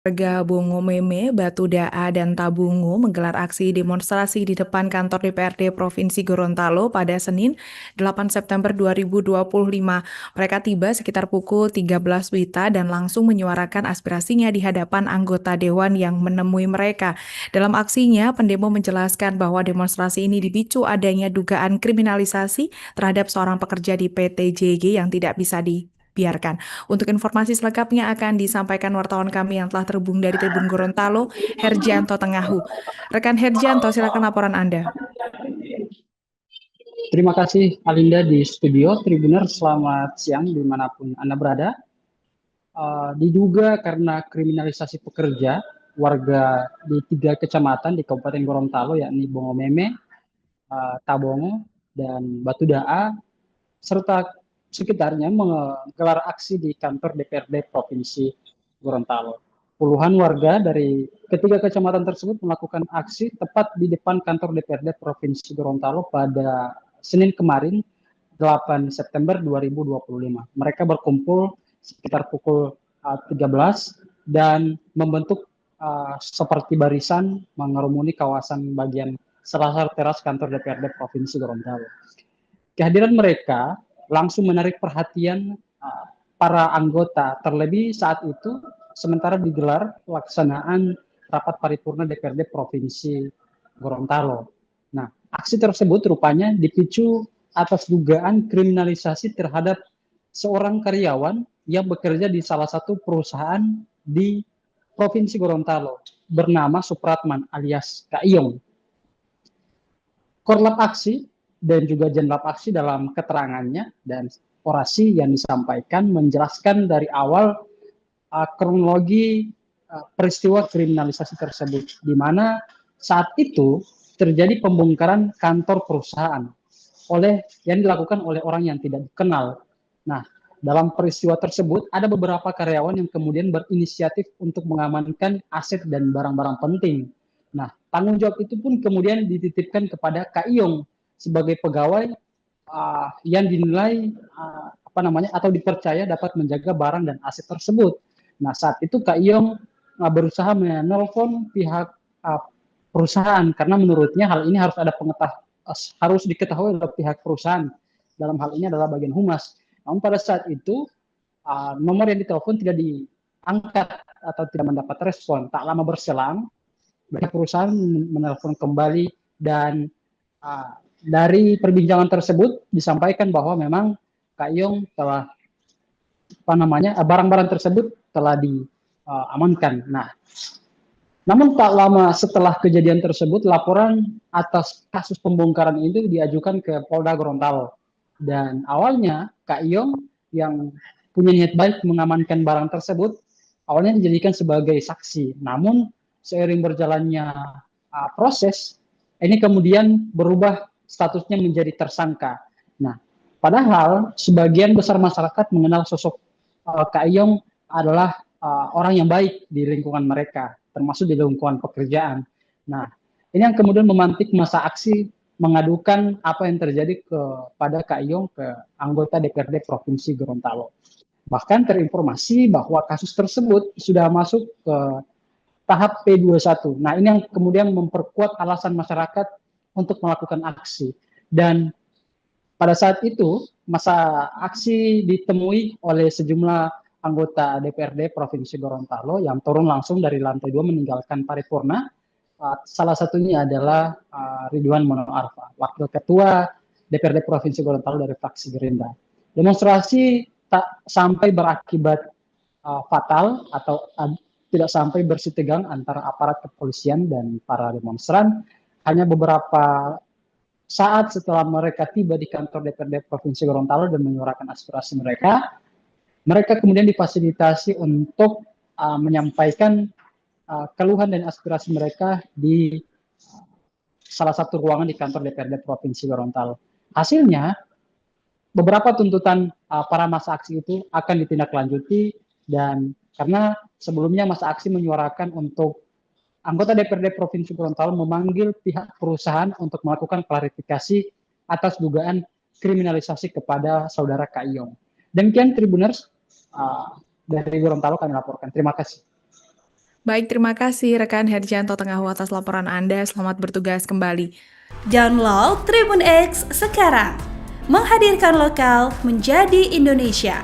Warga Bongo Meme, Batu Daa, dan Tabungu menggelar aksi demonstrasi di depan kantor DPRD Provinsi Gorontalo pada Senin 8 September 2025. Mereka tiba sekitar pukul 13 WITA dan langsung menyuarakan aspirasinya di hadapan anggota dewan yang menemui mereka. Dalam aksinya, pendemo menjelaskan bahwa demonstrasi ini dipicu adanya dugaan kriminalisasi terhadap seorang pekerja di PT JG yang tidak bisa dibiarkan. Untuk informasi selengkapnya akan disampaikan wartawan kami yang telah terhubung dari Tribun Gorontalo, Herjanto Tengahu. Rekan Herjanto, silakan laporan Anda. Terima kasih Alinda di studio. Tribuner, selamat siang dimanapun Anda berada. Diduga karena kriminalisasi pekerja, warga di 3 kecamatan di Kabupaten Gorontalo, yakni Bongo Meme, Tabongo, dan Batu Daa, serta sekitarnya menggelar aksi di kantor DPRD Provinsi Gorontalo. Puluhan warga dari ketiga kecamatan tersebut melakukan aksi tepat di depan kantor DPRD Provinsi Gorontalo pada Senin kemarin, 8 September 2025. Mereka berkumpul sekitar pukul 13 dan membentuk seperti barisan mengerumuni kawasan bagian selasar teras kantor DPRD Provinsi Gorontalo. Kehadiran mereka langsung menarik perhatian para anggota, terlebih saat itu sementara digelar pelaksanaan rapat paripurna DPRD Provinsi Gorontalo. Nah, aksi tersebut rupanya dipicu atas dugaan kriminalisasi terhadap seorang karyawan yang bekerja di salah satu perusahaan di Provinsi Gorontalo bernama Supratman alias Kak Iyong. Korlap aksi dan juga jenlap aksi dalam keterangannya dan orasi yang disampaikan menjelaskan dari awal kronologi peristiwa kriminalisasi tersebut, di mana saat itu terjadi pembongkaran kantor perusahaan yang dilakukan oleh orang yang tidak dikenal. Nah, dalam peristiwa tersebut ada beberapa karyawan yang kemudian berinisiatif untuk mengamankan aset dan barang-barang penting. Nah, tanggung jawab itu pun kemudian dititipkan kepada Kak Iyong sebagai pegawai yang dinilai atau dipercaya dapat menjaga barang dan aset tersebut. Nah, saat itu Kak Iyong berusaha menelpon pihak perusahaan karena menurutnya hal ini harus diketahui oleh pihak perusahaan. Dalam hal ini adalah bagian humas. Namun pada saat itu nomor yang ditelepon tidak diangkat atau tidak mendapat respon. Tak lama berselang, pihak perusahaan menelpon kembali dan dari perbincangan tersebut disampaikan bahwa memang Kak Iyong telah barang-barang tersebut telah diamankan. Nah, namun tak lama setelah kejadian tersebut, laporan atas kasus pembongkaran itu diajukan ke Polda Gorontalo. Dan awalnya Kak Iyong yang punya niat baik mengamankan barang tersebut, awalnya dijadikan sebagai saksi. Namun seiring berjalannya proses, ini kemudian berubah statusnya menjadi tersangka. Nah, padahal sebagian besar masyarakat mengenal sosok Kak Iyong adalah orang yang baik di lingkungan mereka, termasuk di lingkungan pekerjaan. Nah, ini yang kemudian memantik masa aksi mengadukan apa yang terjadi kepada Kak Iyong ke anggota DPRD Provinsi Gorontalo. Bahkan terinformasi bahwa kasus tersebut sudah masuk ke tahap P21. Nah, ini yang kemudian memperkuat alasan masyarakat untuk melakukan aksi. Dan pada saat itu, masa aksi ditemui oleh sejumlah anggota DPRD Provinsi Gorontalo yang turun langsung dari lantai 2 meninggalkan paripurna. Salah satunya adalah Ridwan Mono Arfa, Wakil Ketua DPRD Provinsi Gorontalo dari fraksi Gerindra. Demonstrasi tak sampai berakibat fatal atau tidak sampai bersih tegang antara aparat kepolisian dan para demonstran. Hanya beberapa saat setelah mereka tiba di kantor DPRD Provinsi Gorontalo dan menyuarakan aspirasi mereka, mereka kemudian difasilitasi untuk menyampaikan keluhan dan aspirasi mereka di salah satu ruangan di kantor DPRD Provinsi Gorontalo. Hasilnya, beberapa tuntutan para massa aksi itu akan ditindaklanjuti, dan karena sebelumnya massa aksi menyuarakan untuk anggota DPRD Provinsi Gorontalo memanggil pihak perusahaan untuk melakukan klarifikasi atas dugaan kriminalisasi kepada saudara Kak Iyong. Demikian Tribuners dari Gorontalo kami laporkan. Terima kasih. Baik, terima kasih rekan Herjanto Tengahhu atas laporan Anda. Selamat bertugas kembali. Download Tribun X sekarang. Menghadirkan lokal menjadi Indonesia.